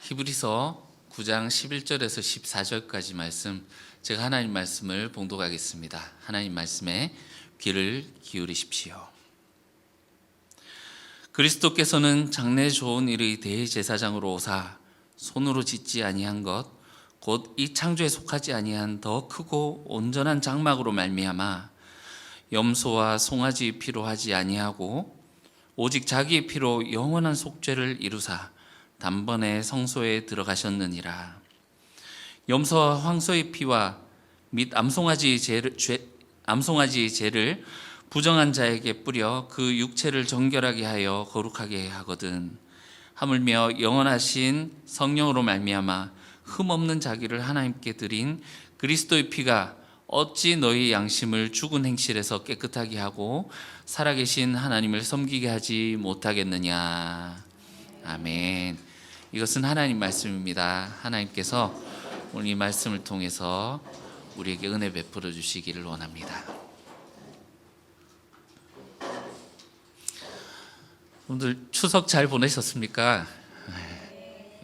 히브리서 9장 11절에서 14절까지 말씀, 제가 하나님 말씀을 봉독하겠습니다. 하나님 말씀에 귀를 기울이십시오. 그리스도께서는 장래 좋은 일의 대제사장으로 오사 손으로 짓지 아니한 것 곧 이 창조에 속하지 아니한 더 크고 온전한 장막으로 말미암아 염소와 송아지 피로 하지 아니하고 오직 자기의 피로 영원한 속죄를 이루사 단번에 성소에 들어가셨느니라. 염소와 황소의 피와 및 암송아지의 죄를 부정한 자에게 뿌려 그 육체를 정결하게 하여 거룩하게 하거든. 하물며 영원하신 성령으로 말미암아 흠없는 자기를 하나님께 드린 그리스도의 피가 어찌 너희 양심을 죽은 행실에서 깨끗하게 하고 살아계신 하나님을 섬기게 하지 못하겠느냐. 아멘. 이것은 하나님 말씀입니다. 하나님께서 오늘 이 말씀을 통해서 우리에게 은혜 베풀어 주시기를 원합니다. 오늘 추석 잘 보내셨습니까?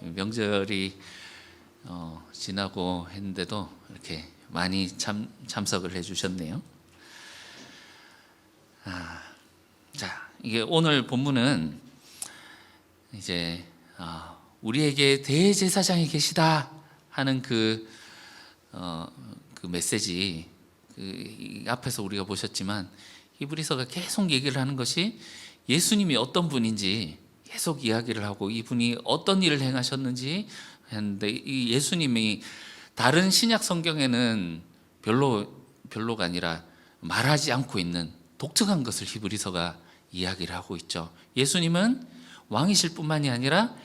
명절이 지나고 했는데도 이렇게 많이 참석을 해주셨네요. 자, 이게 오늘 본문은 이제 우리에게 대제사장이 계시다 하는 그 메시지, 앞에서 우리가 보셨지만 히브리서가 계속 얘기를 하는 것이 예수님이 어떤 분인지 계속 이야기를 하고 이분이 어떤 일을 행하셨는지 했는데, 이 예수님이 다른 신약 성경에는 별로가 아니라 말하지 않고 있는 독특한 것을 히브리서가 이야기를 하고 있죠. 예수님은 왕이실 뿐만이 아니라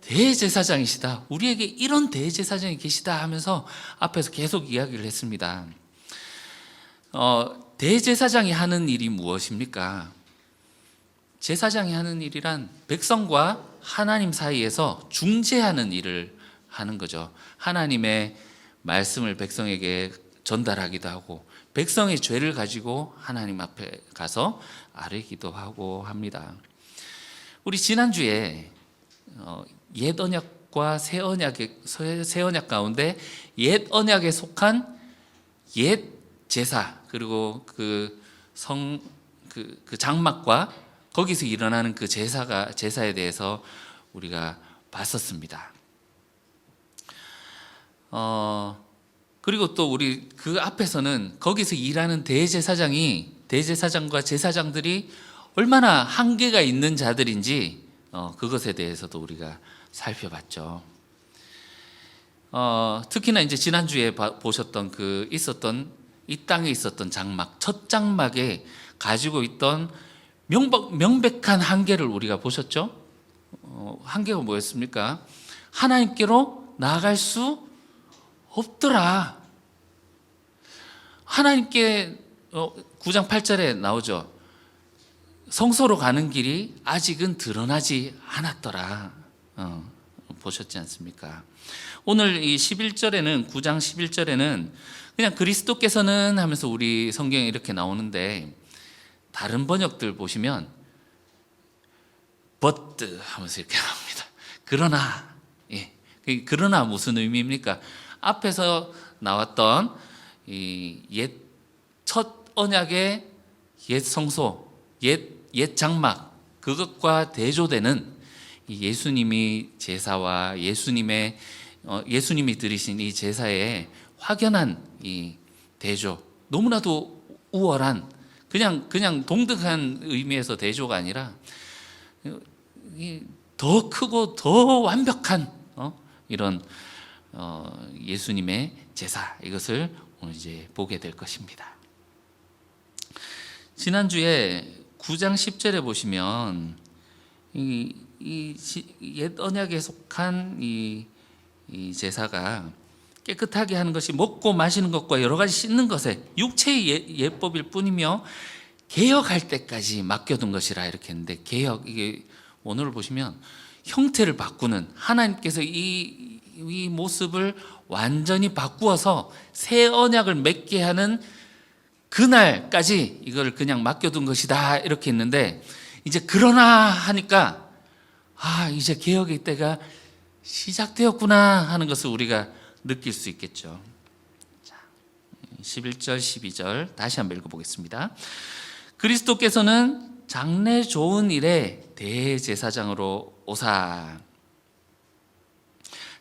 대제사장이시다. 우리에게 이런 대제사장이 계시다 하면서 앞에서 계속 이야기를 했습니다. 대제사장이 하는 일이 무엇입니까? 제사장이 하는 일이란 백성과 하나님 사이에서 중재하는 일을 하는 거죠. 하나님의 말씀을 백성에게 전달하기도 하고 백성의 죄를 가지고 하나님 앞에 가서 아뢰기도 하고 합니다. 우리 지난주에 옛 언약과 새 언약 가운데 옛 언약에 속한 옛 제사, 그리고 그 장막과 거기서 일어나는 그 제사에 대해서 우리가 봤었습니다. 그리고 또 우리 그 앞에서는 거기서 일하는 대제사장과 제사장들이 얼마나 한계가 있는 자들인지 그것에 대해서도 우리가 살펴봤죠. 특히나 이제 지난주에 보셨던 이 땅에 있었던 장막, 첫 장막에 가지고 있던 명백한 한계를 우리가 보셨죠. 한계가 뭐였습니까? 하나님께로 나아갈 수 없더라. 하나님께 9장 8절에 나오죠. 성소로 가는 길이 아직은 드러나지 않았더라. 보셨지 않습니까? 오늘 이 11절에는 9장 11절에는 그냥 그리스도께서는 하면서 우리 성경에 이렇게 나오는데, 다른 번역들 보시면 but 하면서 이렇게 나옵니다. 그러나, 그러나 무슨 의미입니까? 앞에서 나왔던 이 첫 언약의 옛 성소, 옛 장막, 그것과 대조되는 이 예수님이 제사와 예수님이 드리신 이 제사의 확연한 이 대조, 너무나도 우월한, 그냥 동등한 의미에서 대조가 아니라 더 크고 더 완벽한 이런 예수님의 제사, 이것을 오늘 이제 보게 될 것입니다. 지난주에 9장 10절에 보시면 옛 언약에 속한 이 제사가 깨끗하게 하는 것이 먹고 마시는 것과 여러 가지 씻는 것에 육체의 예법일 뿐이며 개혁할 때까지 맡겨둔 것이라 이렇게 했는데, 이게 원어를 보시면 형태를 바꾸는, 하나님께서 이 모습을 완전히 바꾸어서 새 언약을 맺게 하는 그날까지 이걸 그냥 맡겨둔 것이다 이렇게 했는데, 이제 그러나 하니까 이제 개혁의 때가 시작되었구나 하는 것을 우리가 느낄 수 있겠죠. 11절 12절 다시 한번 읽어보겠습니다. 그리스도께서는 장래 좋은 일에 대제사장으로 오사.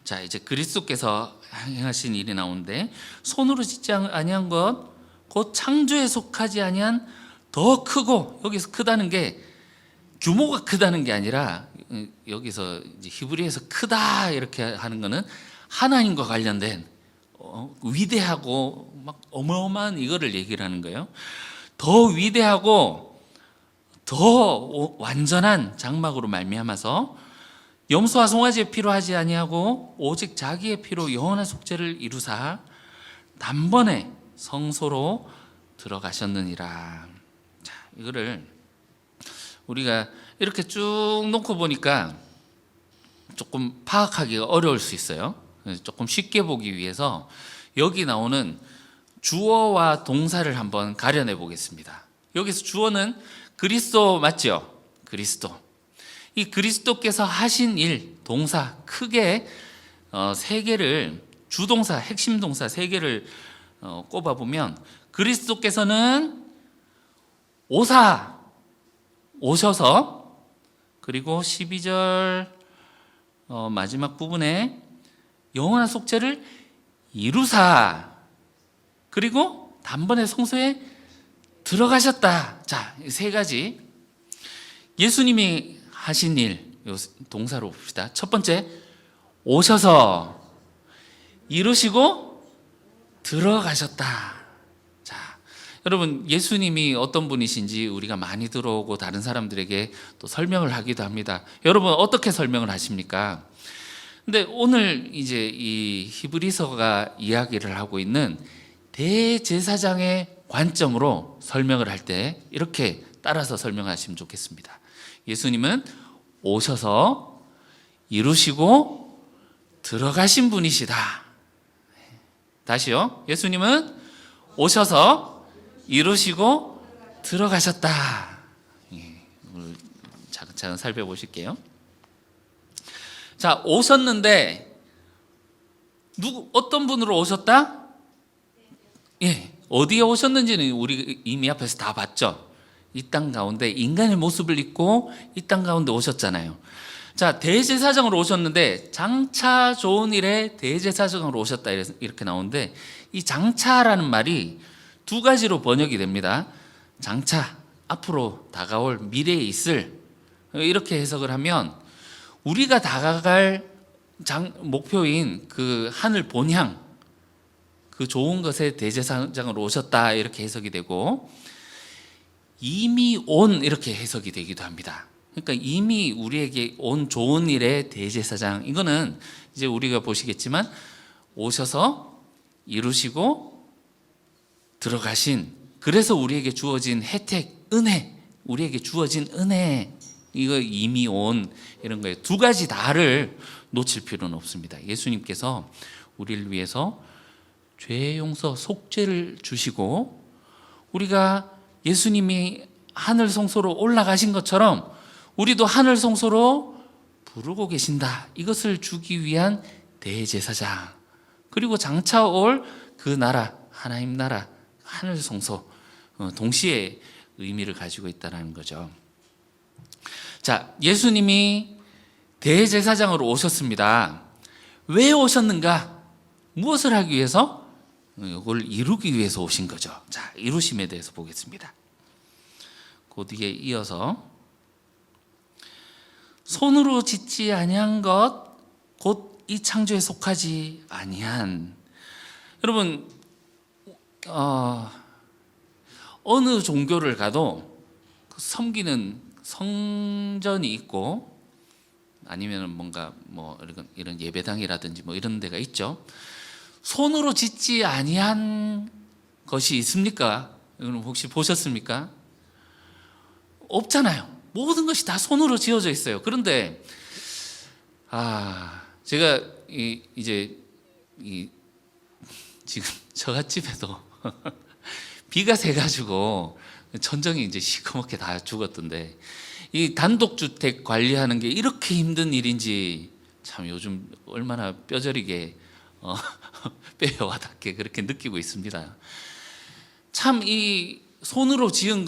자, 이제 그리스도께서 행하신 일이 나오는데, 손으로 짓지 아니한 것 곧 창조에 속하지 아니한 더 크고, 여기서 크다는 게 규모가 크다는 게 아니라, 여기서 이제 히브리에서 크다 이렇게 하는 거는 하나님과 관련된 위대하고 막 어마어마한 이거를 얘기를 하는 거예요. 더 위대하고 더 완전한 장막으로 말미암아서 염소와 송아지의 피로 하지 아니하고 오직 자기의 피로 영원한 속죄를 이루사 단번에 성소로 들어가셨느니라. 자, 이거를 우리가 이렇게 쭉 놓고 보니까 조금 파악하기가 어려울 수 있어요. 조금 쉽게 보기 위해서 여기 나오는 주어와 동사를 한번 가려내 보겠습니다. 여기서 주어는 그리스도 맞죠? 그리스도. 이 그리스도께서 하신 일, 동사 크게 세 개를, 주동사, 핵심 동사 세 개를 꼽아보면, 그리스도께서는 오셔서, 그리고 12절 마지막 부분에 영원한 속죄를 이루사, 그리고 단번에 성소에 들어가셨다. 자, 세 가지 예수님이 하신 일, 동사로 봅시다. 첫 번째, 오셔서 이루시고 들어가셨다. 자, 여러분, 예수님이 어떤 분이신지 우리가 많이 들어오고 다른 사람들에게 또 설명을 하기도 합니다. 여러분, 어떻게 설명을 하십니까? 근데 오늘 이제 이 히브리서가 이야기를 하고 있는 대제사장의 관점으로 설명을 할 때 이렇게 따라서 설명하시면 좋겠습니다. 예수님은 오셔서 이루시고 들어가신 분이시다. 다시요. 예수님은 오셔서 이루시고 들어가셨다. 오늘 차근차근 살펴보실게요. 자, 오셨는데 어떤 분으로 오셨다? 예, 어디에 오셨는지는 우리 이미 앞에서 다 봤죠. 이 땅 가운데 인간의 모습을 입고 이 땅 가운데 오셨잖아요. 자, 대제사장으로 오셨는데 장차 좋은 일에 대제사장으로 오셨다 이렇게 나오는데, 이 장차라는 말이 두 가지로 번역이 됩니다. 장차, 앞으로 다가올 미래에 있을, 이렇게 해석을 하면 우리가 다가갈 목표인 그 하늘 본향, 그 좋은 것에 대제사장으로 오셨다 이렇게 해석이 되고, 이미 온 이렇게 해석이 되기도 합니다. 그러니까 이미 우리에게 온 좋은 일의 대제사장, 이거는 이제 우리가 보시겠지만 오셔서 이루시고 들어가신, 그래서 우리에게 주어진 혜택, 은혜, 우리에게 주어진 은혜, 이거 이미 온 이런 거예요. 두 가지 다를 놓칠 필요는 없습니다. 예수님께서 우리를 위해서 죄 용서, 속죄를 주시고, 우리가 예수님이 하늘 성소로 올라가신 것처럼 우리도 하늘 성소로 부르고 계신다. 이것을 주기 위한 대제사장, 그리고 장차 올 그 나라, 하나님 나라, 하늘 성소, 동시에 의미를 가지고 있다는 거죠. 자, 예수님이 대제사장으로 오셨습니다. 왜 오셨는가? 무엇을 하기 위해서? 이걸 이루기 위해서 오신 거죠. 자, 이루심에 대해서 보겠습니다. 그 뒤에 이어서 손으로 짓지 아니한 것 곧 이 창조에 속하지 아니한. 여러분, 어느 종교를 가도 섬기는 성전이 있고, 아니면 뭔가 뭐 이런 예배당이라든지 뭐 이런 데가 있죠. 손으로 짓지 아니한 것이 있습니까? 여러분 혹시 보셨습니까? 없잖아요. 모든 것이 다 손으로 지어져 있어요. 그런데 제가 이제 지금 저갓집에도 비가 새가지고 천정이 이제 시커멓게 다 죽었던데, 이 단독주택 관리하는 게 이렇게 힘든 일인지 참 요즘 얼마나 뼈저리게 뼈에 와닿게 그렇게 느끼고 있습니다. 참 이 손으로 지은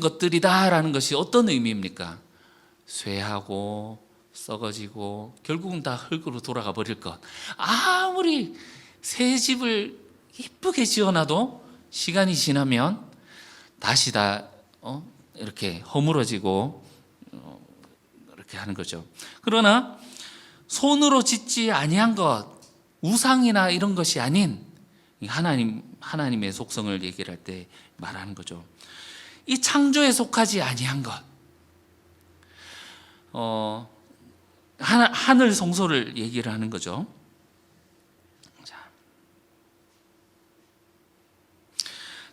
것들이다라는 것이 어떤 의미입니까? 쇠하고 썩어지고 결국은 다 흙으로 돌아가 버릴 것. 아무리 새 집을 이쁘게 지어놔도 시간이 지나면 다시 다 이렇게 허물어지고 이렇게 하는 거죠. 그러나 손으로 짓지 아니한 것, 우상이나 이런 것이 아닌 하나님의 속성을 얘기를 할 때 말하는 거죠. 이 창조에 속하지 아니한 것, 하늘 성소를 얘기를 하는 거죠.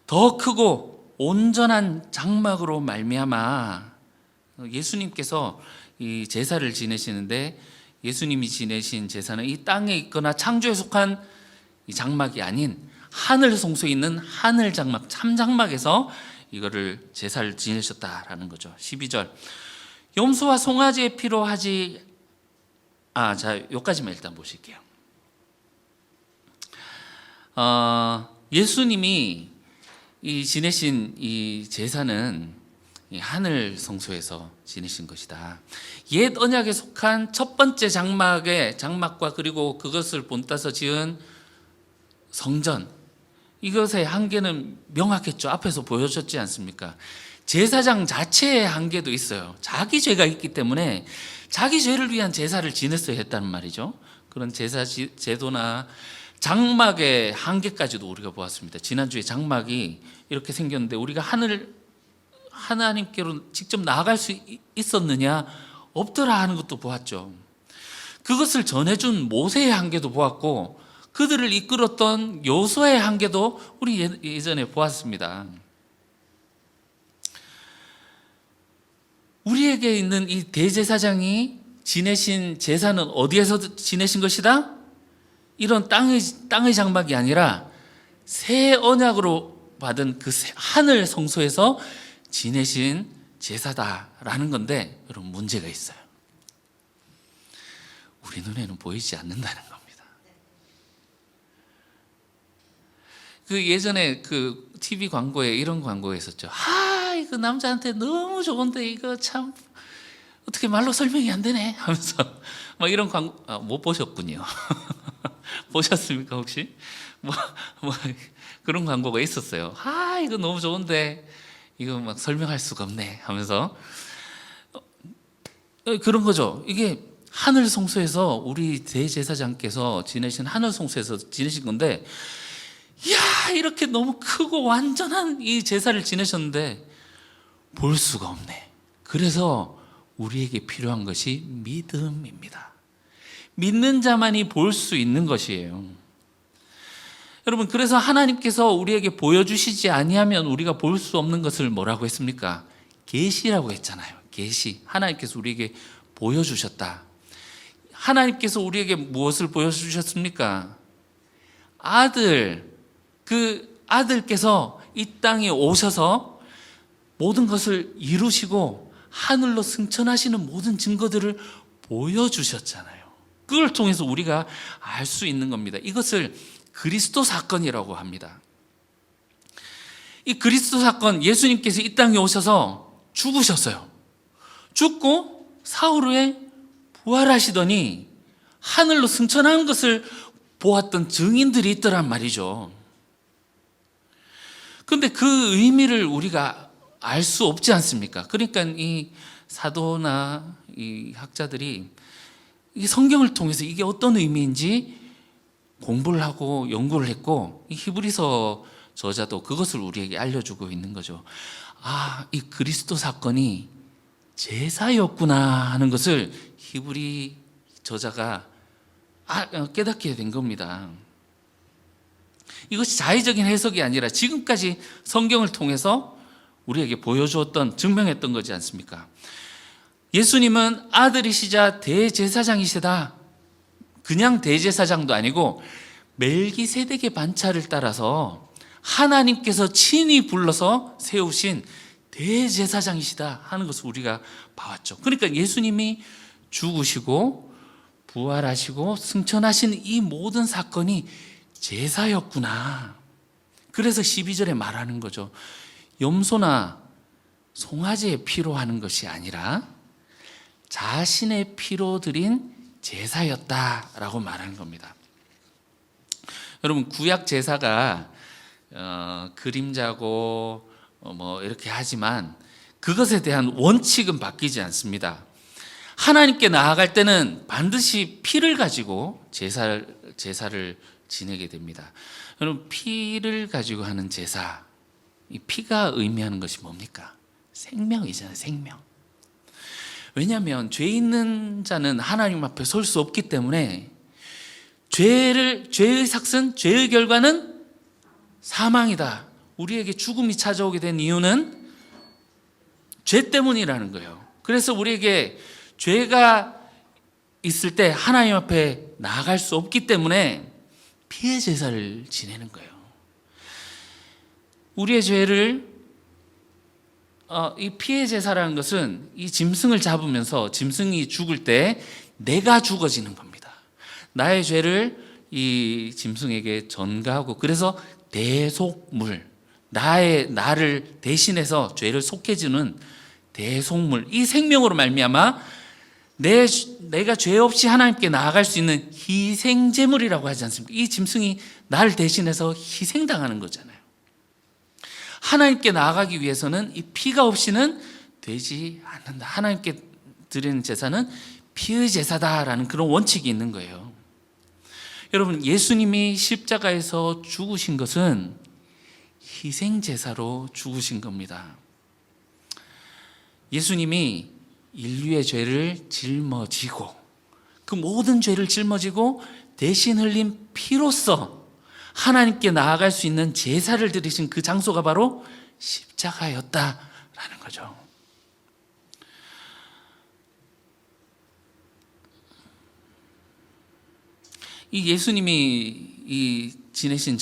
더 크고 온전한 장막으로 말미암아 예수님께서 이 제사를 지내시는데, 예수님이 지내신 제사는 이 땅에 있거나 창조에 속한 이 장막이 아닌 하늘 성소에 있는 하늘 장막, 참 장막에서 이거를 제사를 지내셨다라는 거죠. 12절, 염소와 송아지의 피로 하지. 자, 여기까지만 일단 보실게요. 예수님이 이 지내신 이 제사는 이 하늘 성소에서 지내신 것이다. 옛 언약에 속한 첫 번째 장막과 그리고 그것을 본따서 지은 성전, 이것의 한계는 명확했죠. 앞에서 보여줬지 않습니까? 제사장 자체의 한계도 있어요. 자기 죄가 있기 때문에 자기 죄를 위한 제사를 지냈어야 했다는 말이죠. 그런 제사 제도나 장막의 한계까지도 우리가 보았습니다. 지난주에 장막이 이렇게 생겼는데 우리가 하나님께로 직접 나아갈 수 있었느냐? 없더라 하는 것도 보았죠. 그것을 전해준 모세의 한계도 보았고, 그들을 이끌었던 여호수아의 한계도 우리 예전에 보았습니다. 우리에게 있는 이 대제사장이 지내신 제사는 어디에서 지내신 것이다? 이런 땅의 장막이 아니라 새 언약으로 받은 그 하늘 성소에서 지내신 제사다라는 건데, 여러분 문제가 있어요. 우리 눈에는 보이지 않는다는 겁니다. 그 예전에 그 TV 광고에 이런 광고가 있었죠. 이거 남자한테 너무 좋은데 이거 참 어떻게 말로 설명이 안 되네 하면서 막 이런 광고. 못 보셨군요. 보셨습니까 혹시? 뭐 그런 광고가 있었어요. 이거 너무 좋은데 이거 막 설명할 수가 없네 하면서 그런 거죠. 이게 하늘 성소에서 우리 대제사장께서 지내신 하늘 성소에서 지내신 건데, 이렇게 너무 크고 완전한 이 제사를 지내셨는데 볼 수가 없네. 그래서 우리에게 필요한 것이 믿음입니다. 믿는 자만이 볼 수 있는 것이에요. 여러분, 그래서 하나님께서 우리에게 보여주시지 아니하면 우리가 볼 수 없는 것을 뭐라고 했습니까? 계시라고 했잖아요. 계시. 하나님께서 우리에게 보여주셨다. 하나님께서 우리에게 무엇을 보여주셨습니까? 그 아들께서 이 땅에 오셔서 모든 것을 이루시고 하늘로 승천하시는 모든 증거들을 보여주셨잖아요. 그걸 통해서 우리가 알 수 있는 겁니다. 이것을 그리스도 사건이라고 합니다. 이 그리스도 사건, 예수님께서 이 땅에 오셔서 죽으셨어요. 죽고 사흘 후에 부활하시더니 하늘로 승천하는 것을 보았던 증인들이 있더란 말이죠. 그런데 그 의미를 우리가 알 수 없지 않습니까? 그러니까 이 사도나 이 학자들이 이 성경을 통해서 이게 어떤 의미인지 공부를 하고 연구를 했고, 이 히브리서 저자도 그것을 우리에게 알려주고 있는 거죠. 이 그리스도 사건이 제사였구나 하는 것을 히브리 저자가 깨닫게 된 겁니다. 이것이 자의적인 해석이 아니라 지금까지 성경을 통해서 우리에게 보여주었던, 증명했던 거지 않습니까? 예수님은 아들이시자 대제사장이시다. 그냥 대제사장도 아니고 멜기세덱의 반차를 따라서 하나님께서 친히 불러서 세우신 대제사장이시다 하는 것을 우리가 봐왔죠. 그러니까 예수님이 죽으시고 부활하시고 승천하신 이 모든 사건이 제사였구나. 그래서 12절에 말하는 거죠. 염소나 송아지의 피로 하는 것이 아니라 자신의 피로 드린 제사였다라고 말하는 겁니다. 여러분, 구약 제사가 그림자고 뭐 이렇게 하지만 그것에 대한 원칙은 바뀌지 않습니다. 하나님께 나아갈 때는 반드시 피를 가지고 제사를 지내게 됩니다. 여러분, 피를 가지고 하는 제사, 이 피가 의미하는 것이 뭡니까? 생명이잖아요, 생명. 왜냐하면 죄 있는 자는 하나님 앞에 설 수 없기 때문에 죄의 삭은, 죄의 결과는 사망이다. 우리에게 죽음이 찾아오게 된 이유는 죄 때문이라는 거예요. 그래서 우리에게 죄가 있을 때 하나님 앞에 나아갈 수 없기 때문에 피의 제사를 지내는 거예요. 우리의 죄를 이 피의 제사라는 것은 이 짐승을 잡으면서 짐승이 죽을 때 내가 죽어지는 겁니다. 나의 죄를 이 짐승에게 전가하고, 그래서 대속물, 나를 대신해서 죄를 속해주는 대속물, 이 생명으로 말미암아 내가 죄 없이 하나님께 나아갈 수 있는 희생제물이라고 하지 않습니까? 이 짐승이 나를 대신해서 희생당하는 거잖아요. 하나님께 나아가기 위해서는 이 피가 없이는 되지 않는다. 하나님께 드리는 제사는 피의 제사다라는 그런 원칙이 있는 거예요. 여러분, 예수님이 십자가에서 죽으신 것은 희생제사로 죽으신 겁니다. 예수님이 인류의 죄를 짊어지고, 그 모든 죄를 짊어지고 대신 흘린 피로써 하나님께 나아갈 수 있는 제사를 드리신 그 장소가 바로 십자가였다라는 거죠. 이 예수님이 지내신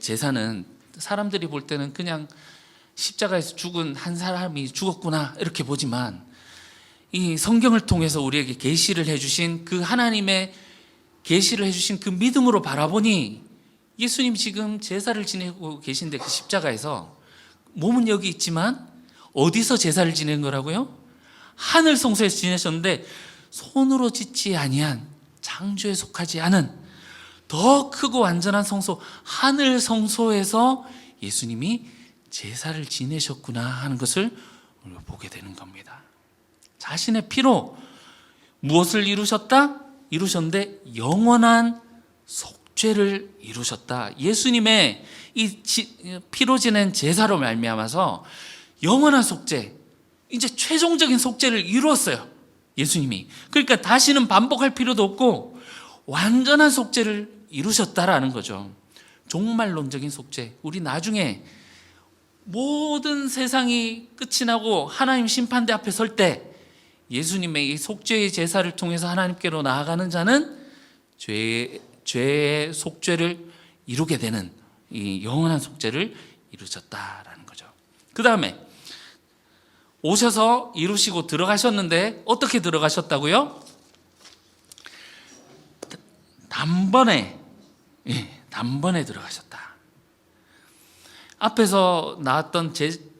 제사는 사람들이 볼 때는 그냥 십자가에서 죽은 한 사람이 죽었구나 이렇게 보지만, 이 성경을 통해서 우리에게 계시를 해주신 그 하나님의 계시를 해주신 그 믿음으로 바라보니, 예수님 지금 제사를 지내고 계신데 그 십자가에서 몸은 여기 있지만 어디서 제사를 지낸 거라고요? 하늘 성소에서 지내셨는데 손으로 짓지 아니한, 창조에 속하지 않은 더 크고 완전한 성소, 하늘 성소에서 예수님이 제사를 지내셨구나 하는 것을 우리가 보게 되는 겁니다. 자신의 피로 무엇을 이루셨는데 영원한 속죄를 이루셨다. 예수님의 이 피로 지낸 제사로 말미암아서 영원한 속죄, 이제 최종적인 속죄를 이루었어요, 예수님이. 그러니까 다시는 반복할 필요도 없고 완전한 속죄를 이루셨다라는 거죠. 종말론적인 속죄. 우리 나중에 모든 세상이 끝이 나고 하나님 심판대 앞에 설 때 예수님의 이 속죄의 제사를 통해서 하나님께로 나아가는 자는 죄의 속죄를 이루게 되는 이 영원한 속죄를 이루셨다라는 거죠. 그 다음에 오셔서 이루시고 들어가셨는데 어떻게 들어가셨다고요? 단번에 들어가셨다. 앞에서 나왔던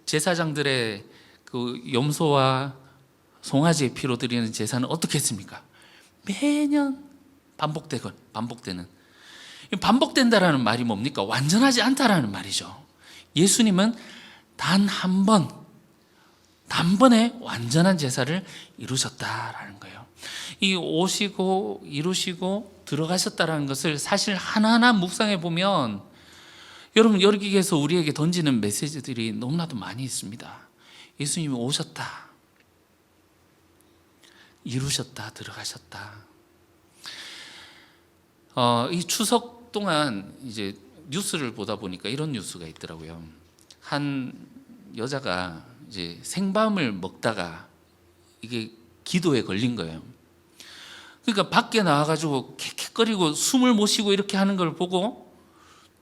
제사장들의 그 염소와 송아지의 피로 드리는 제사는 어떻게 했습니까? 매년 반복되는. 반복된다라는 말이 뭡니까? 완전하지 않다라는 말이죠. 예수님은 단 한 번, 단번에 완전한 제사를 이루셨다라는 거예요. 이 오시고 이루시고 들어가셨다라는 것을 사실 하나하나 묵상해 보면, 여러분, 여기에서 우리에게 던지는 메시지들이 너무나도 많이 있습니다. 예수님이 오셨다, 이루셨다, 들어가셨다. 이 추석 동안 이제 뉴스를 보다 보니까 이런 뉴스가 있더라고요. 한 여자가 이제 생밤을 먹다가 이게 기도에 걸린 거예요. 그러니까 밖에 나와가지고 캑캑거리고 숨을 못 쉬고 이렇게 하는 걸 보고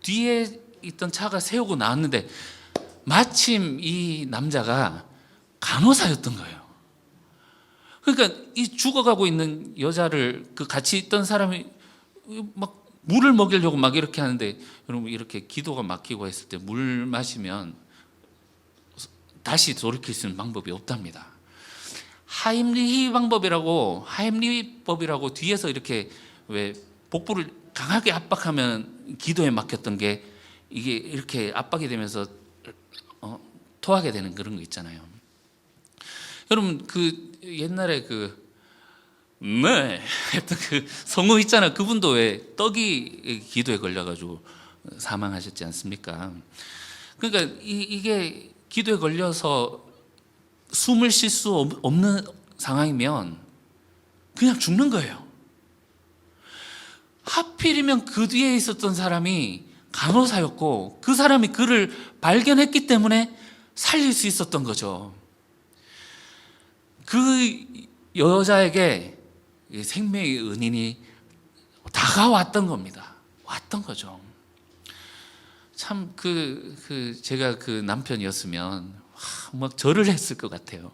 뒤에 있던 차가 세우고 나왔는데 마침 이 남자가 간호사였던 거예요. 그러니까 이 죽어가고 있는 여자를 그 같이 있던 사람이 막 물을 먹이려고 막 이렇게 하는데, 여러분 이렇게 기도가 막히고 했을 때 물 마시면 다시 돌이킬 수 있는 방법이 없답니다. 하임리히법이라고 뒤에서 이렇게 왜 복부를 강하게 압박하면 기도에 막혔던 게 이게 이렇게 압박이 되면서 토하게 되는 그런 거 있잖아요. 여러분 그 옛날에 네 했던 그 성우 있잖아요. 그분도 왜 떡이 기도에 걸려가지고 사망하셨지 않습니까? 그러니까 이게 기도에 걸려서 숨을 쉴 수 없는 상황이면 그냥 죽는 거예요. 하필이면 그 뒤에 있었던 사람이 간호사였고 그 사람이 그를 발견했기 때문에 살릴 수 있었던 거죠. 그 여자에게 생명의 은인이 다가왔던 겁니다. 왔던 거죠. 참 제가 그 남편이었으면 막 절을 했을 것 같아요.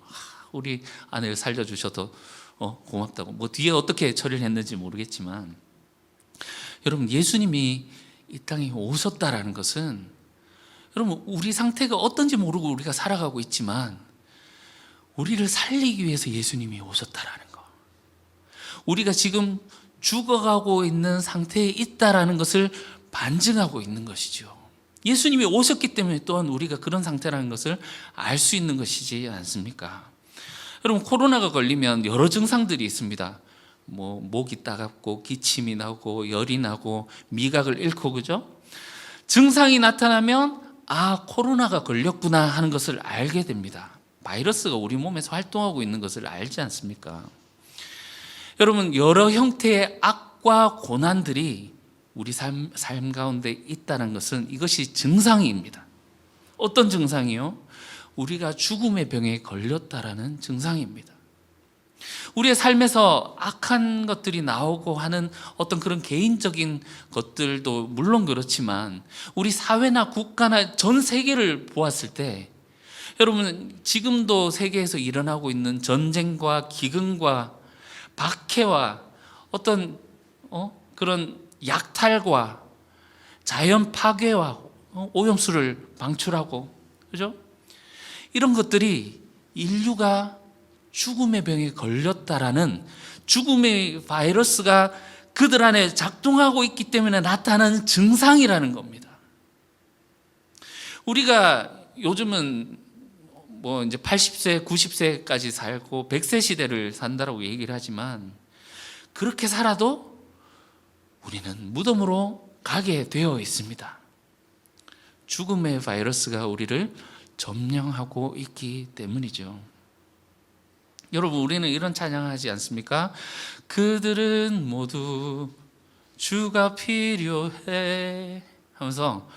우리 아내를 살려주셔도 고맙다고. 뭐 뒤에 어떻게 처리를 했는지 모르겠지만, 여러분 예수님이 이 땅에 오셨다라는 것은, 여러분 우리 상태가 어떤지 모르고 우리가 살아가고 있지만 우리를 살리기 위해서 예수님이 오셨다라는 거, 우리가 지금 죽어가고 있는 상태에 있다라는 것을 반증하고 있는 것이죠. 예수님이 오셨기 때문에 또한 우리가 그런 상태라는 것을 알 수 있는 것이지 않습니까? 여러분 코로나가 걸리면 여러 증상들이 있습니다. 뭐 목이 따갑고 기침이 나고 열이 나고 미각을 잃고, 그죠? 증상이 나타나면 코로나가 걸렸구나 하는 것을 알게 됩니다. 바이러스가 우리 몸에서 활동하고 있는 것을 알지 않습니까? 여러분 여러 형태의 악과 고난들이 우리 삶 가운데 있다는 것은 이것이 증상입니다. 어떤 증상이요? 우리가 죽음의 병에 걸렸다라는 증상입니다. 우리의 삶에서 악한 것들이 나오고 하는 어떤 그런 개인적인 것들도 물론 그렇지만 우리 사회나 국가나 전 세계를 보았을 때, 여러분 지금도 세계에서 일어나고 있는 전쟁과 기근과 박해와 어떤 그런 약탈과 자연 파괴와 오염수를 방출하고, 그죠? 이런 것들이 인류가 죽음의 병에 걸렸다라는, 죽음의 바이러스가 그들 안에 작동하고 있기 때문에 나타나는 증상이라는 겁니다. 우리가 요즘은 뭐 이제 80세, 90세까지 살고 100세 시대를 산다라고 얘기를 하지만, 그렇게 살아도 우리는 무덤으로 가게 되어 있습니다. 죽음의 바이러스가 우리를 점령하고 있기 때문이죠. 여러분 우리는 이런 찬양하지 않습니까? 그들은 모두 주가 필요해 하면서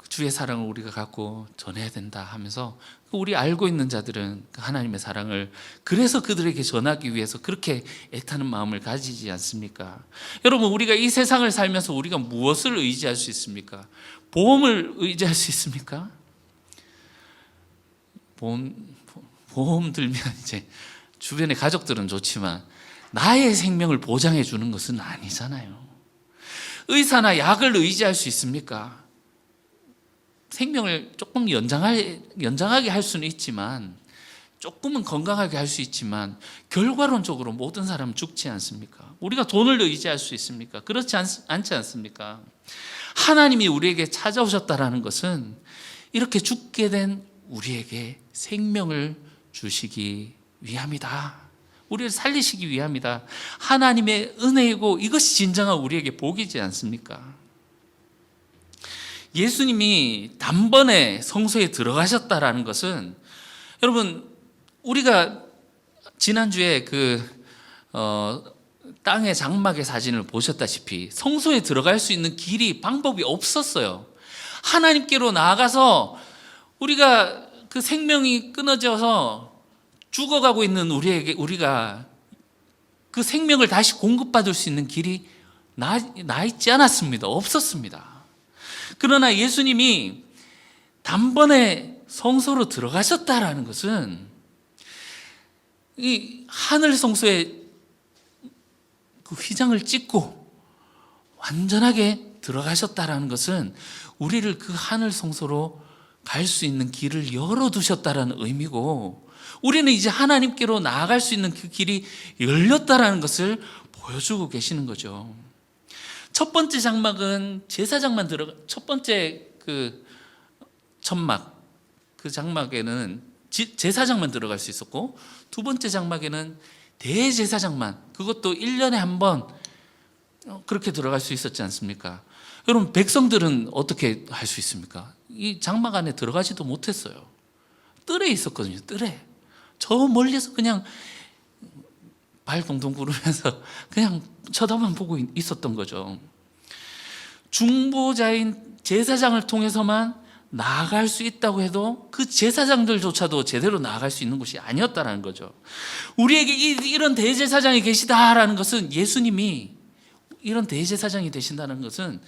주의 사랑을 우리가 갖고 전해야 된다 하면서, 우리 알고 있는 자들은 하나님의 사랑을 그래서 그들에게 전하기 위해서 그렇게 애타는 마음을 가지지 않습니까? 여러분 우리가 이 세상을 살면서 우리가 무엇을 의지할 수 있습니까? 보험을 의지할 수 있습니까? 보험 들면 이제 주변의 가족들은 좋지만 나의 생명을 보장해 주는 것은 아니잖아요. 의사나 약을 의지할 수 있습니까? 생명을 조금 연장하게 할 수는 있지만, 조금은 건강하게 할 수 있지만 결과론적으로 모든 사람은 죽지 않습니까? 우리가 돈을 의지할 수 있습니까? 그렇지 않지 않습니까? 하나님이 우리에게 찾아오셨다라는 것은 이렇게 죽게 된 우리에게 생명을 주시기 위함이다. 우리를 살리시기 위함이다. 하나님의 은혜이고 이것이 진정한 우리에게 복이지 않습니까? 예수님이 단번에 성소에 들어가셨다라는 것은, 여러분 우리가 지난주에 땅의 장막의 사진을 보셨다시피 성소에 들어갈 수 있는 방법이 없었어요. 하나님께로 나아가서 우리가 그 생명이 끊어져서 죽어가고 있는 우리가 그 생명을 다시 공급받을 수 있는 길이 나 있지 않았습니다. 없었습니다. 그러나 예수님이 단번에 성소로 들어가셨다라는 것은 이 하늘 성소에 그 휘장을 찍고 완전하게 들어가셨다라는 것은 우리를 그 하늘 성소로 갈 수 있는 길을 열어두셨다라는 의미고, 우리는 이제 하나님께로 나아갈 수 있는 그 길이 열렸다라는 것을 보여주고 계시는 거죠. 첫 번째 장막은 제사장만 첫 번째 그 천막, 그 장막에는 제사장만 들어갈 수 있었고, 두 번째 장막에는 대제사장만, 그것도 1년에 한 번 그렇게 들어갈 수 있었지 않습니까? 여러분, 백성들은 어떻게 할 수 있습니까? 이 장막 안에 들어가지도 못했어요. 뜰에 있었거든요. 뜰에. 저 멀리서 그냥 발 동동 구르면서 그냥 쳐다만 보고 있었던 거죠. 중보자인 제사장을 통해서만 나아갈 수 있다고 해도 그 제사장들조차도 제대로 나아갈 수 있는 곳이 아니었다는 거죠. 우리에게 이런 대제사장이 계시다라는 것은, 예수님이 이런 대제사장이 되신다는 것은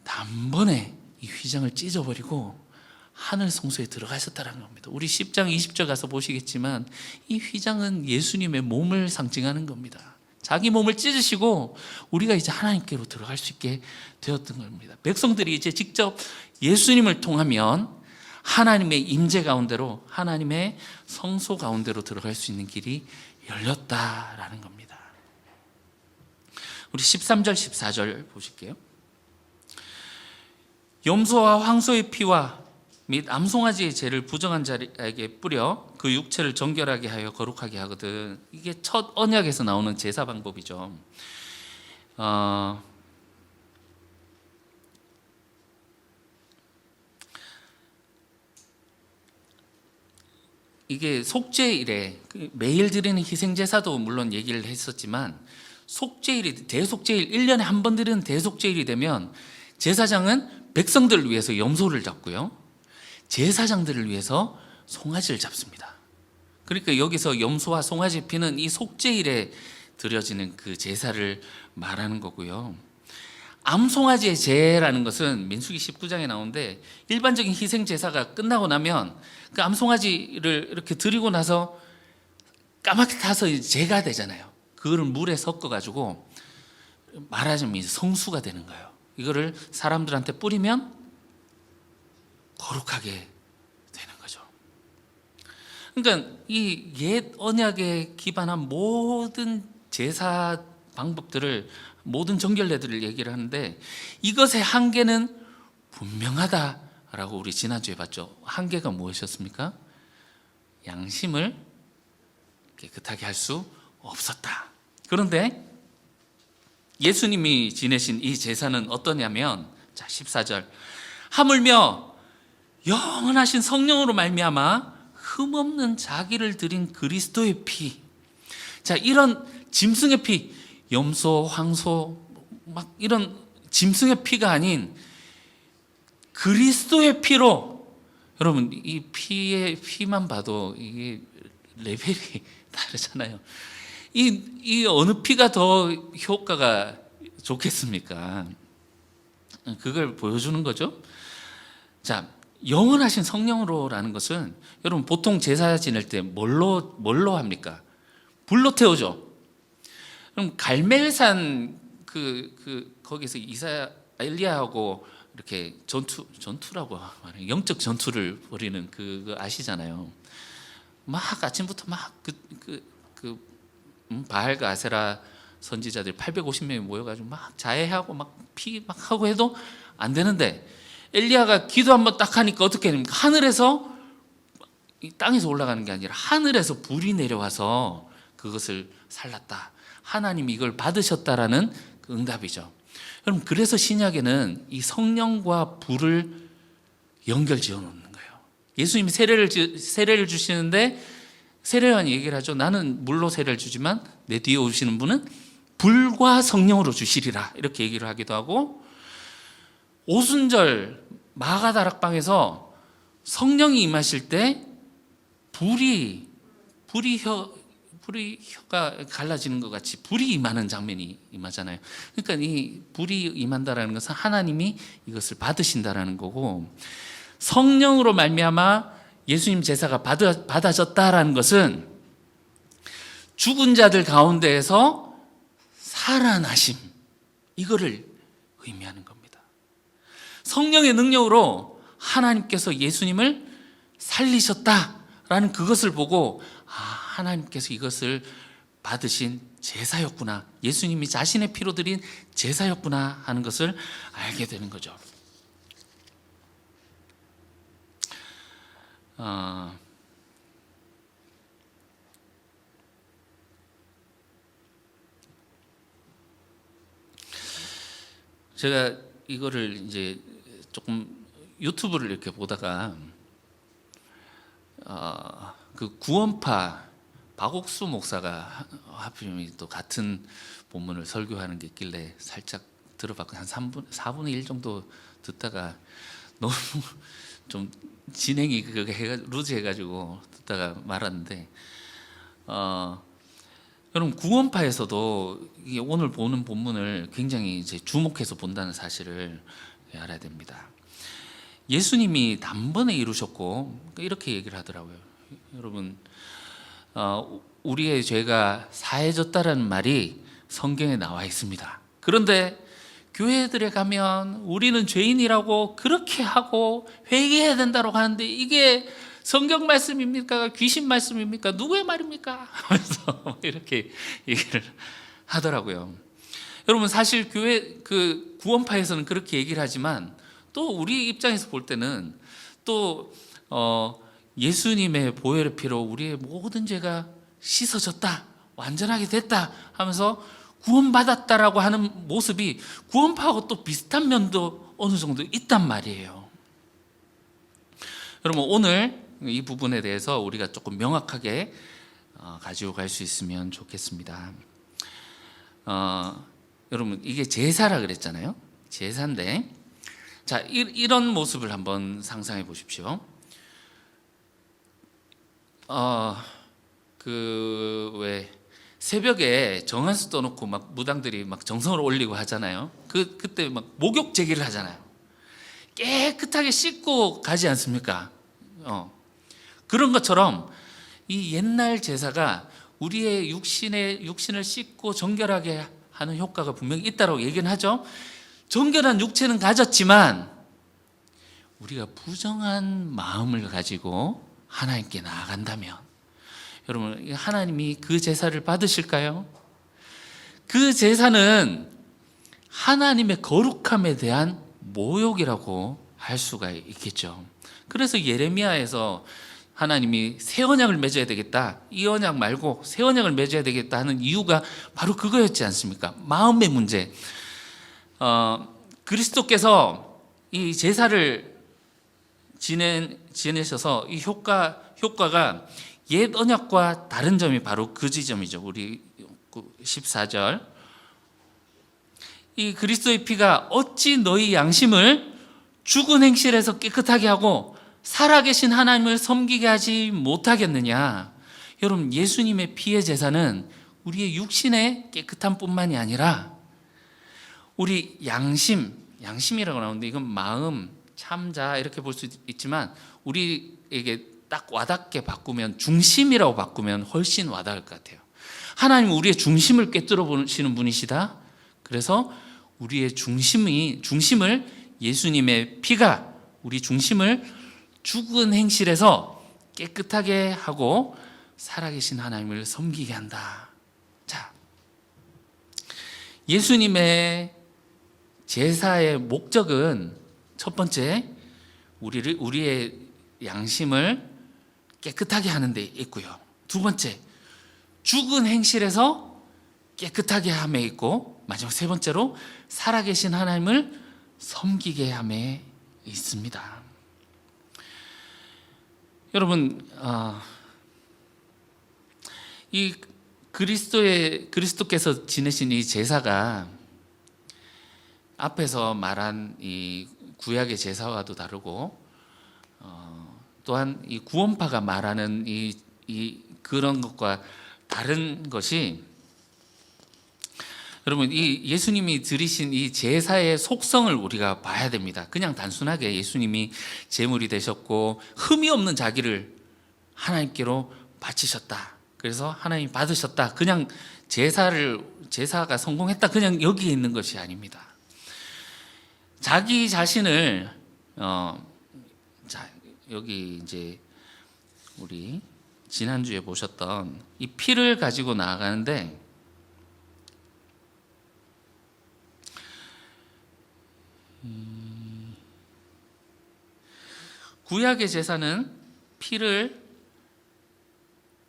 단번에 이 휘장을 찢어버리고 하늘 성소에 들어가셨다는 겁니다. 우리 10장 20절 가서 보시겠지만 이 휘장은 예수님의 몸을 상징하는 겁니다. 자기 몸을 찢으시고 우리가 이제 하나님께로 들어갈 수 있게 되었던 겁니다. 백성들이 이제 직접 예수님을 통하면 하나님의 임재 가운데로, 하나님의 성소 가운데로 들어갈 수 있는 길이 열렸다라는 겁니다. 우리 13절 14절 보실게요. 염소와 황소의 피와 및 암송아지의 죄를 부정한 자에게 뿌려 그 육체를 정결하게 하여 거룩하게 하거든. 이게 첫 언약에서 나오는 제사 방법이죠. 이게 속죄일에 매일 드리는 희생제사도 물론 얘기를 했었지만, 속죄일이, 대속죄일, 1년에 한 번 드리는 대속죄일이 되면 제사장은 백성들을 위해서 염소를 잡고요, 제사장들을 위해서 송아지를 잡습니다. 그러니까 여기서 염소와 송아지 피는 이 속죄일에 드려지는 그 제사를 말하는 거고요. 암송아지의 제라는 것은 민수기 19장에 나오는데, 일반적인 희생 제사가 끝나고 나면 그 암송아지를 이렇게 드리고 나서 까맣게 타서 제가 되잖아요. 그거를 물에 섞어 가지고 말하자면 이제 성수가 되는 거예요. 이거를 사람들한테 뿌리면 거룩하게 되는 거죠. 그러니까 이 옛 언약에 기반한 모든 제사 방법들을, 모든 정결례들을 얘기를 하는데, 이것의 한계는 분명하다라고 우리 지난주에 봤죠. 한계가 무엇이었습니까? 양심을 깨끗하게 할 수 없었다. 그런데 예수님이 지내신 이 제사는 어떠냐면, 자 14절, 하물며 영원하신 성령으로 말미암아 흠없는 자기를 드린 그리스도의 피. 자, 이런 짐승의 피, 염소, 황소 막 이런 짐승의 피가 아닌 그리스도의 피로, 여러분 이 피만 봐도 이게 레벨이 다르잖아요. 이 어느 피가 더 효과가 좋겠습니까? 그걸 보여주는 거죠. 자, 영원하신 성령으로라는 것은, 여러분 보통 제사 지낼 때 뭘로 합니까? 불로 태우죠. 그럼 갈멜산 거기서 엘리야하고 이렇게 전투라고 말해요. 영적 전투를 벌이는 그거 아시잖아요. 막 아침부터 막 바알과 아세라 선지자들 850명이 모여가지고 막 자해하고 막 피 막 하고 해도 안 되는데, 엘리야가 기도 한번 딱 하니까 어떻게 됩니까? 하늘에서, 이 땅에서 올라가는 게 아니라 하늘에서 불이 내려와서 그것을 살랐다. 하나님이 이걸 받으셨다라는 그 응답이죠. 여러분, 그래서 신약에는 이 성령과 불을 연결 지어 놓는 거예요. 예수님이 세례를 주시는데 세례요한이 얘기를 하죠. 나는 물로 세례를 주지만 내 뒤에 오시는 분은 불과 성령으로 주시리라, 이렇게 얘기를 하기도 하고, 오순절 마가다락방에서 성령이 임하실 때 불이 혀가 갈라지는 것 같이 불이 임하는 장면이 임하잖아요. 그러니까 이 불이 임한다라는 것은 하나님이 이것을 받으신다라는 거고, 성령으로 말미암아 예수님 제사가 받아졌다라는 것은 죽은 자들 가운데에서 살아나심, 이거를 의미하는 겁니다. 성령의 능력으로 하나님께서 예수님을 살리셨다라는 그것을 보고 하나님께서 이것을 받으신 제사였구나, 예수님이 자신의 피로 드린 제사였구나 하는 것을 알게 되는 거죠. 제가 이거를 이제 조금 유튜브를 이렇게 보다가 그 구원파 박옥수 목사가 하필이면 또 같은 본문을 설교하는 게 있길래 살짝 들어봤고 한 4분의 1 정도 듣다가 너무 좀 진행이 그게 루즈해가지고 듣다가 말았는데, 여러분 구원파에서도 이게 오늘 보는 본문을 굉장히 이제 주목해서 본다는 사실을 알아야 됩니다. 예수님이 단번에 이루셨고 이렇게 얘기를 하더라고요. 여러분, 우리의 죄가 사해졌다라는 말이 성경에 나와 있습니다. 그런데 교회들에 가면 우리는 죄인이라고 그렇게 하고 회개해야 된다고 하는데 이게 성경 말씀입니까? 귀신 말씀입니까? 누구의 말입니까? 하면서 이렇게 얘기를 하더라고요. 여러분, 사실 교회 그 구원파에서는 그렇게 얘기를 하지만 또 우리 입장에서 볼 때는 또 예수님의 보혈의 피로 우리의 모든 죄가 씻어졌다, 완전하게 됐다 하면서 구원받았다라고 하는 모습이 구원파하고 또 비슷한 면도 어느 정도 있단 말이에요. 여러분, 오늘 이 부분에 대해서 우리가 조금 명확하게 가지고 갈 수 있으면 좋겠습니다. 여러분, 이게 제사라 그랬잖아요. 제사인데, 자, 이런 모습을 한번 상상해 보십시오. 왜 새벽에 정한수 떠놓고 막 무당들이 막 정성을 올리고 하잖아요. 그때 막 목욕 제기를 하잖아요. 깨끗하게 씻고 가지 않습니까? 그런 것처럼 이 옛날 제사가 우리의 육신을 씻고 정결하게 하는 효과가 분명히 있다고 얘기는 하죠. 정결한 육체는 가졌지만 우리가 부정한 마음을 가지고 하나님께 나아간다면, 여러분, 하나님이 그 제사를 받으실까요? 그 제사는 하나님의 거룩함에 대한 모욕이라고 할 수가 있겠죠. 그래서 예레미야에서 하나님이 새 언약을 맺어야 되겠다, 이 언약 말고 새 언약을 맺어야 되겠다 하는 이유가 바로 그거였지 않습니까? 마음의 문제. 그리스도께서 이 제사를 지내셔서 이 효과가 옛 언약과 다른 점이 바로 그 지점이죠. 우리 14절, 이 그리스도의 피가 어찌 너희 양심을 죽은 행실에서 깨끗하게 하고 살아계신 하나님을 섬기게 하지 못하겠느냐. 여러분, 예수님의 피의 제사는 우리의 육신의 깨끗함 뿐만이 아니라 우리 양심이라고 나오는데 이건 마음, 참자 이렇게 볼 수 있지만 우리에게 딱 와닿게 바꾸면, 중심이라고 바꾸면 훨씬 와닿을 것 같아요. 하나님은 우리의 중심을 꿰뚫어 보시는 분이시다. 그래서 우리의 중심을 예수님의 피가 우리 중심을 죽은 행실에서 깨끗하게 하고 살아계신 하나님을 섬기게 한다. 자, 예수님의 제사의 목적은 첫 번째, 우리의 양심을 깨끗하게 하는 데 있고요. 두 번째, 죽은 행실에서 깨끗하게 함에 있고, 마지막 세 번째로 살아계신 하나님을 섬기게 함에 있습니다. 여러분, 이 그리스도께서 지내신 이 제사가 앞에서 말한 이 구약의 제사와도 다르고, 또한 이 구원파가 말하는 이 그런 것과 다른 것이, 여러분, 이 예수님이 드리신 이 제사의 속성을 우리가 봐야 됩니다. 그냥 단순하게 예수님이 제물이 되셨고 흠이 없는 자기를 하나님께로 바치셨다, 그래서 하나님 받으셨다. 그냥 제사가 성공했다. 그냥 여기에 있는 것이 아닙니다. 자기 자신을 자, 여기 이제 우리 지난주에 보셨던 이 피를 가지고 나아가는데 구약의 제사는 피를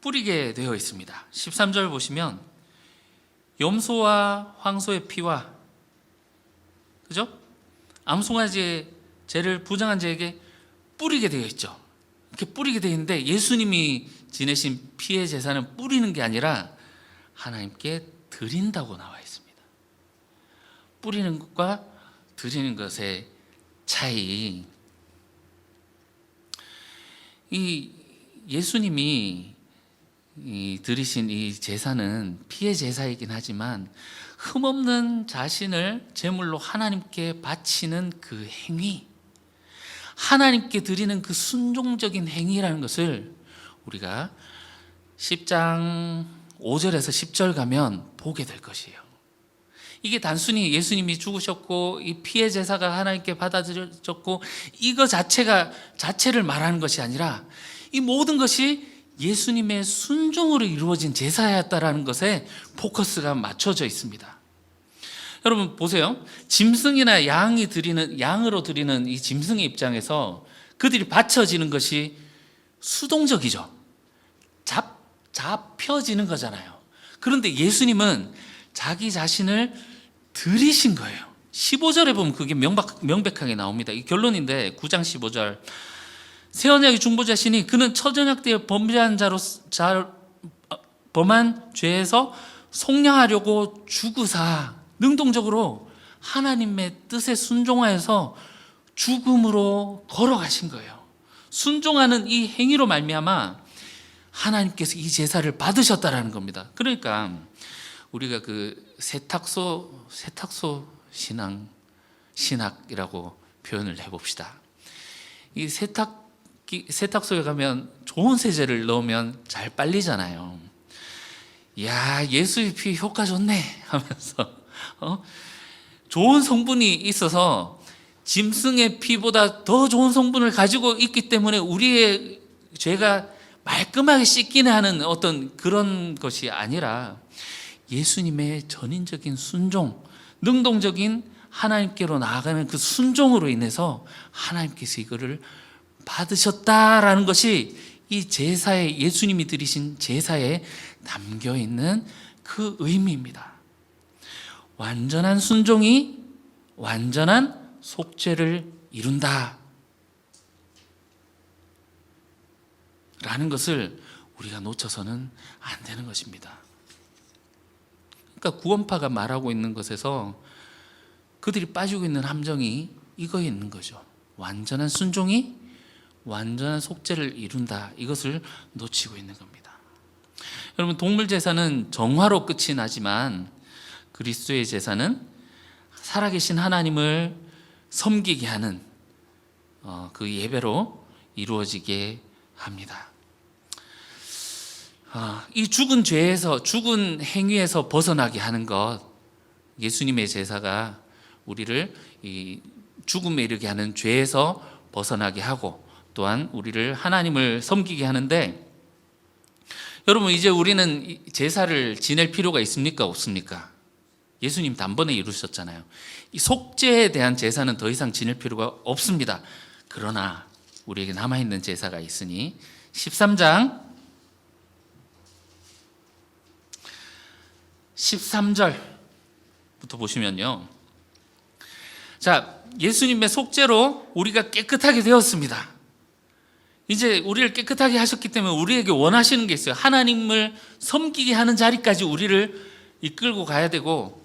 뿌리게 되어 있습니다. 13절 보시면 염소와 황소의 피와 그죠? 암송아지의 죄를 부정한 자에게 뿌리게 되어 있죠. 이렇게 뿌리게 되어 있는데 예수님이 지내신 피의 제사는 뿌리는 게 아니라 하나님께 드린다고 나와 있습니다. 뿌리는 것과 드리는 것의 차이. 이 예수님이 드리신 이 제사는 피의 제사이긴 하지만 흠없는 자신을 제물로 하나님께 바치는 그 행위, 하나님께 드리는 그 순종적인 행위라는 것을 우리가 10장 5절에서 10절 가면 보게 될 것이에요. 이게 단순히 예수님이 죽으셨고 이 피의 제사가 하나님께 받아들여졌고 이거 자체를 말하는 것이 아니라 이 모든 것이 예수님의 순종으로 이루어진 제사였다라는 것에 포커스가 맞춰져 있습니다. 여러분 보세요. 짐승이나 양으로 드리는 이 짐승의 입장에서 그들이 바쳐지는 것이 수동적이죠. 잡혀지는 거잖아요. 그런데 예수님은 자기 자신을 드리신 거예요. 15절에 보면 그게 명백하게 나옵니다. 이 결론인데 9장 15절 새 언약의 중보자시니 그는 처전약 때에 범한 죄에서 속량하려고 죽으사 능동적으로 하나님의 뜻에 순종하여서 죽음으로 걸어가신 거예요. 순종하는 이 행위로 말미암아 하나님께서 이 제사를 받으셨다라는 겁니다. 그러니까 우리가 그 세탁소 신학이라고 표현을 해봅시다. 이 세탁소에 가면 좋은 세제를 넣으면 잘 빨리잖아요. 야, 예수의 피 효과 좋네 하면서 좋은 성분이 있어서 짐승의 피보다 더 좋은 성분을 가지고 있기 때문에 우리의 죄가 말끔하게 씻기는 하는 어떤 그런 것이 아니라 예수님의 전인적인 순종, 능동적인 하나님께로 나아가는 그 순종으로 인해서 하나님께서 이거를 받으셨다라는 것이 이 제사에 예수님이 드리신 제사에 담겨 있는 그 의미입니다. 완전한 순종이 완전한 속죄를 이룬다 라는 것을 우리가 놓쳐서는 안 되는 것입니다. 그러니까 구원파가 말하고 있는 것에서 그들이 빠지고 있는 함정이 이거에 있는 거죠. 완전한 순종이 완전한 속죄를 이룬다. 이것을 놓치고 있는 겁니다. 여러분, 동물 제사는 정화로 끝이 나지만 그리스도의 제사는 살아계신 하나님을 섬기게 하는 그 예배로 이루어지게 합니다. 이 죽은 죄에서, 죽은 행위에서 벗어나게 하는 것, 예수님의 제사가 우리를 이 죽음에 이르게 하는 죄에서 벗어나게 하고 또한 우리를 하나님을 섬기게 하는데, 여러분 이제 우리는 제사를 지낼 필요가 있습니까? 없습니까? 예수님 단번에 이루셨잖아요. 이 속죄에 대한 제사는 더 이상 지낼 필요가 없습니다. 그러나 우리에게 남아있는 제사가 있으니 13장 13절부터 보시면요. 자, 예수님의 속죄로 우리가 깨끗하게 되었습니다. 이제 우리를 깨끗하게 하셨기 때문에 우리에게 원하시는 게 있어요. 하나님을 섬기게 하는 자리까지 우리를 이끌고 가셔야 되고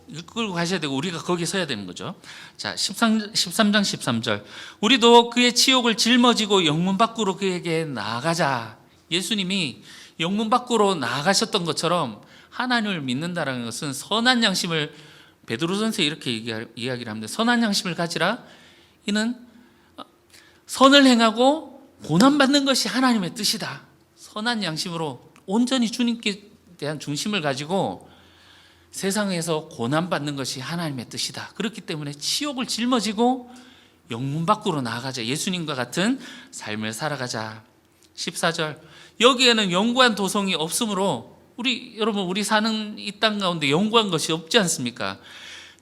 우리가 거기에 서야 되는 거죠. 자, 13장 13절 우리도 그의 치욕을 짊어지고 영문 밖으로 그에게 나아가자. 예수님이 영문 밖으로 나아가셨던 것처럼 하나님을 믿는다는 것은 선한 양심을, 베드로전서에 이렇게 이야기를 합니다. 선한 양심을 가지라. 이는 선을 행하고 고난받는 것이 하나님의 뜻이다. 선한 양심으로 온전히 주님께 대한 중심을 가지고 세상에서 고난받는 것이 하나님의 뜻이다. 그렇기 때문에 치욕을 짊어지고 영문 밖으로 나아가자. 예수님과 같은 삶을 살아가자. 14절, 여기에는 영구한 도성이 없으므로 여러분 우리 사는 이 땅 가운데 영구한 것이 없지 않습니까?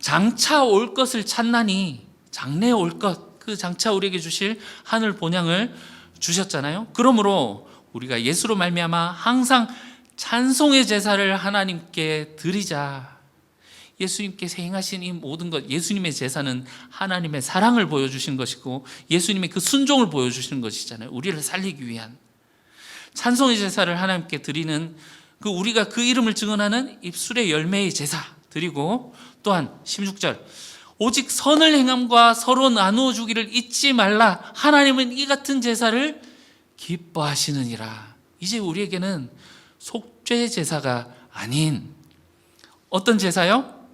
장차 올 것을 찾나니, 장래에 올 것, 그 장차 우리에게 주실 하늘 본향을 주셨잖아요. 그러므로 우리가 예수로 말미암아 항상 찬송의 제사를 하나님께 드리자. 예수님께서 행하신 이 모든 것, 예수님의 제사는 하나님의 사랑을 보여주신 것이고 예수님의 그 순종을 보여주시는 것이잖아요. 우리를 살리기 위한 찬송의 제사를 하나님께 드리는, 그 우리가 그 이름을 증언하는 입술의 열매의 제사 드리고, 또한 16절, 오직 선을 행함과 서로 나누어 주기를 잊지 말라. 하나님은 이 같은 제사를 기뻐하시느니라. 이제 우리에게는 속죄 제사가 아닌 어떤 제사요?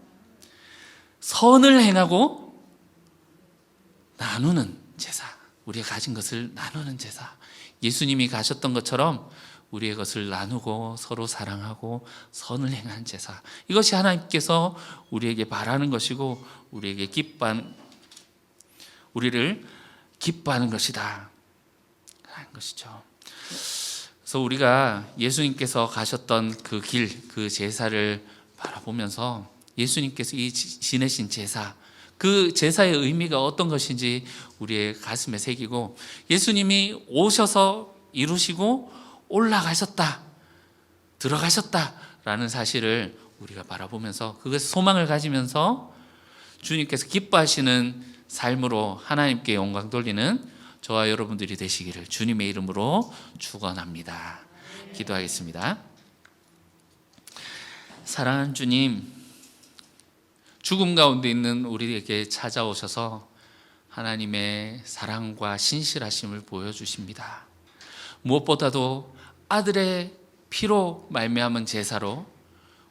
선을 행하고 나누는 제사. 우리가 가진 것을 나누는 제사. 예수님이 가셨던 것처럼 우리의 것을 나누고 서로 사랑하고 선을 행하는 제사. 이것이 하나님께서 우리에게 바라는 것이고 우리를 기뻐하는 것이다 하는 것이죠. 그래서 우리가 예수님께서 가셨던 그 길, 그 제사를 바라보면서 예수님께서 이 지내신 제사, 그 제사의 의미가 어떤 것인지 우리의 가슴에 새기고, 예수님이 오셔서 이루시고 올라가셨다, 들어가셨다라는 사실을 우리가 바라보면서 그것에 소망을 가지면서 주님께서 기뻐하시는 삶으로 하나님께 영광 돌리는 저와 여러분들이 되시기를 주님의 이름으로 축원합니다. 기도하겠습니다. 사랑하는 주님, 죽음 가운데 있는 우리에게 찾아오셔서 하나님의 사랑과 신실하심을 보여주십니다. 무엇보다도 아들의 피로 말미암은 제사로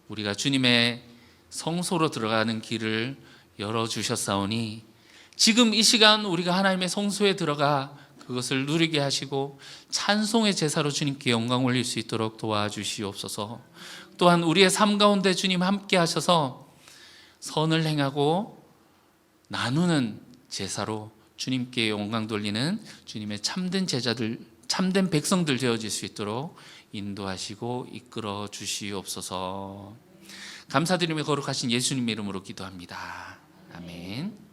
우리가 주님의 성소로 들어가는 길을 열어주셨사오니, 지금 이 시간 우리가 하나님의 성소에 들어가 그것을 누리게 하시고 찬송의 제사로 주님께 영광 올릴 수 있도록 도와주시옵소서. 또한 우리의 삶 가운데 주님 함께 하셔서 선을 행하고 나누는 제사로 주님께 영광 돌리는 주님의 참된 제자들, 참된 백성들 되어질 수 있도록 인도하시고 이끌어 주시옵소서. 감사드리며 거룩하신 예수님의 이름으로 기도합니다. 아멘.